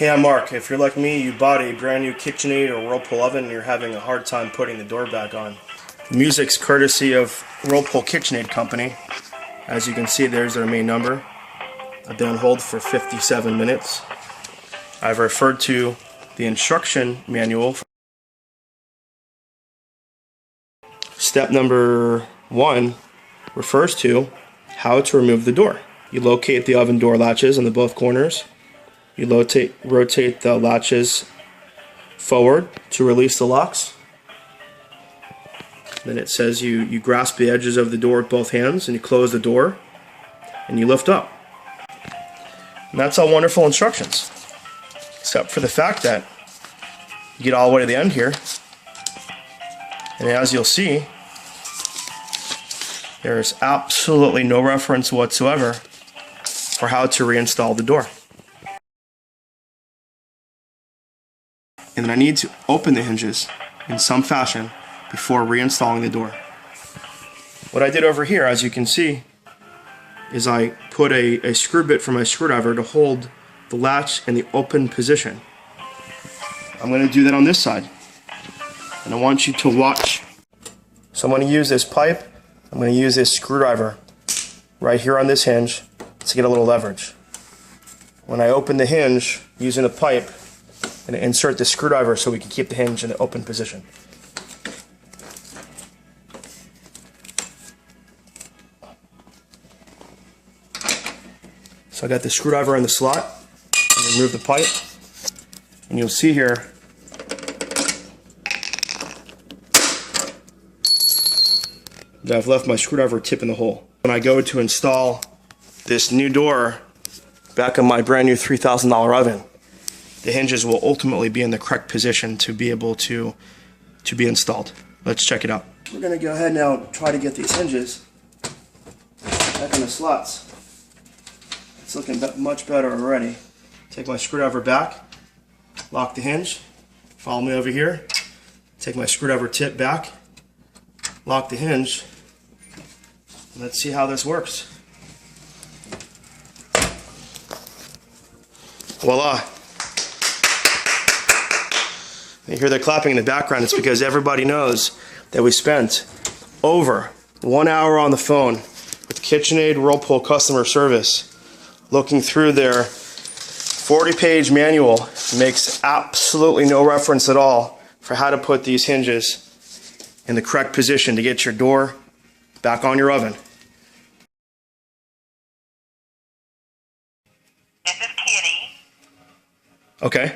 Hey, I'm Mark. If you're like me, you bought a brand new Kitchenaid or Whirlpool oven and you're having a hard time putting the door back on. The music's courtesy of Whirlpool Kitchenaid Company. As you can see, there's their main number. I've been on hold for 57 minutes. I've referred to the instruction manual. Step number 1 refers to how to remove the door. You locate the oven door latches on the both corners. You rotate the latches forward to release the locks. Then it says you grasp the edges of the door with both hands and you close the door and you lift up. And that's all wonderful instructions. Except for the fact that you get all the way to the end here, and as you'll see, there is absolutely no reference whatsoever for how to reinstall the door. And then I need to open the hinges in some fashion before reinstalling the door. What I did over here, as you can see, is I put a screw bit from my screwdriver to hold the latch in the open position. I'm going to do that on this side. And I want you to watch. So I'm going to use this pipe, I'm going to use this screwdriver right here on this hinge to get a little leverage. When I open the hinge using a pipe, I'm going to insert the screwdriver so we can keep the hinge in the open position. So I got the screwdriver in the slot, and remove the pipe, and you'll see here that I've left my screwdriver tip in the hole. When I go to install this new door back on my brand new $3,000 oven, the hinges will ultimately be in the correct position to be able to be installed. Let's check it out. We're going to go ahead now and try to get these hinges back in the slots. It's looking much better already. Take my screwdriver back, lock the hinge, follow me over here, take my screwdriver tip back, lock the hinge. Let's see how this works. Voila. You hear the clapping in the background. It's because everybody knows that we spent over 1 hour on the phone with Kitchenaid Whirlpool customer service looking through their 40-page manual. Makes absolutely no reference at all for how to put these hinges in the correct position to get your door back on your oven. This is Kitty. Okay.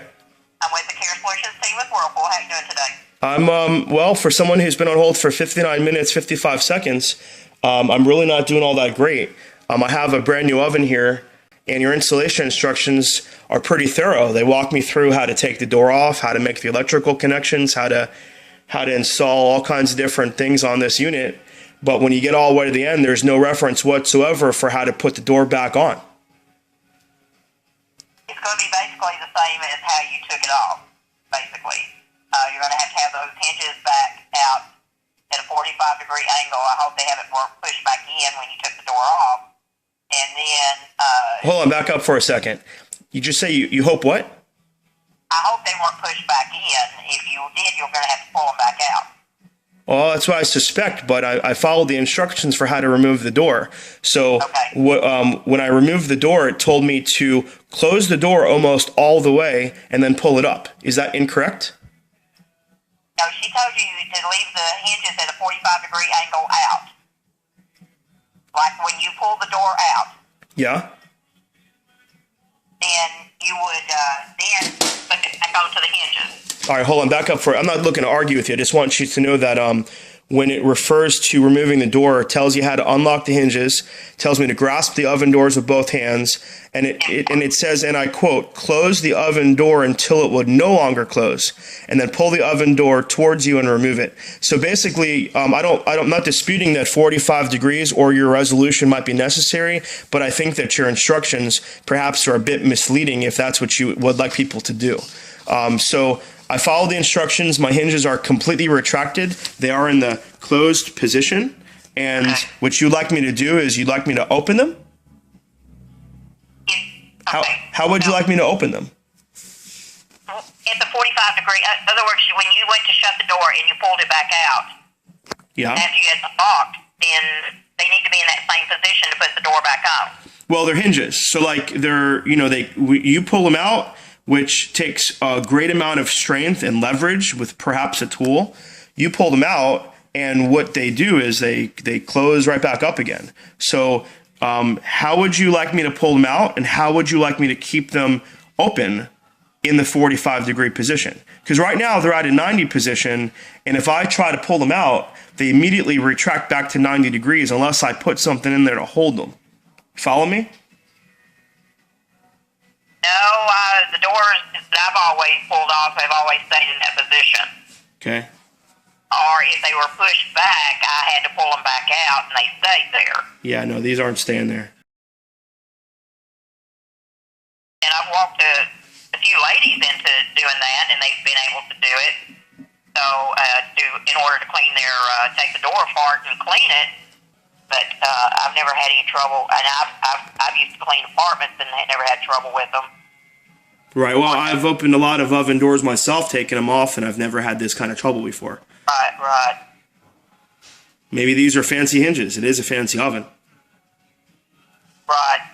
I'm with the Care Solutions team with Whirlpool. How are you doing today? I'm, well, for someone who's been on hold for 59 minutes, 55 seconds, I'm really not doing all that great. I have a brand new oven here, and your installation instructions are pretty thorough. They walk me through how to take the door off, how to make the electrical connections, how to install all kinds of different things on this unit. But when you get all the way to the end, there's no reference whatsoever for how to put the door back on. It's going to be basically the same as how you took it off, basically. You're going to have those hinges back out at a 45-degree angle. I hope they haven't pushed back in when you took the door off. And then... Hold on, back up for a second. You just say you hope what? I hope they weren't pushed back in. If you did, you're going to have to pull them back out. Well, that's what I suspect, but I followed the instructions for how to remove the door. So okay. When I removed the door, it told me to close the door almost all the way and then pull it up. Is that incorrect? No, she told you to leave the hinges at a 45-degree angle out. Like when you pull the door out. Yeah. Then you would then put it back onto the hinges. All right, hold on, back up for it. I'm not looking to argue with you. I just want you to know that when it refers to removing the door, it tells you how to unlock the hinges, tells me to grasp the oven doors with both hands, and it says, and I quote, close the oven door until it would no longer close, and then pull the oven door towards you and remove it. So basically, I'm not disputing that 45 degrees or your resolution might be necessary, but I think that your instructions perhaps are a bit misleading if that's what you would like people to do. So I followed the instructions. My hinges are completely retracted. They are in the closed position. And what you'd like me to do is you'd like me to open them? Okay. How would you like me to open them? 45-degree. In other words, when you went to shut the door and you pulled it back out Yeah. after you had locked, then they need to be in that same position to put the door back on. Well, they're hinges, so like you pull them out, which takes a great amount of strength and leverage with perhaps a tool. You pull them out, and what they do is they close right back up again. So how would you like me to pull them out, and how would you like me to keep them open in the 45-degree position? Because right now they're at a 90 position, and if I try to pull them out, they immediately retract back to 90 degrees unless I put something in there to hold them. Follow me? No, the doors that I've always pulled off have always stayed in that position. Okay. Or if they were pushed back, I had to pull them back out, and they stayed there. Yeah, no, these aren't staying there. And I've walked a few ladies into doing that, and they've been able to do it. So, in order to clean take the door apart and clean it. But I've never had any trouble, and I've used to clean apartments and never had trouble with them. Right. Well, I've opened a lot of oven doors myself, taken them off, and I've never had this kind of trouble before. Right. Maybe these are fancy hinges. It is a fancy oven. Right.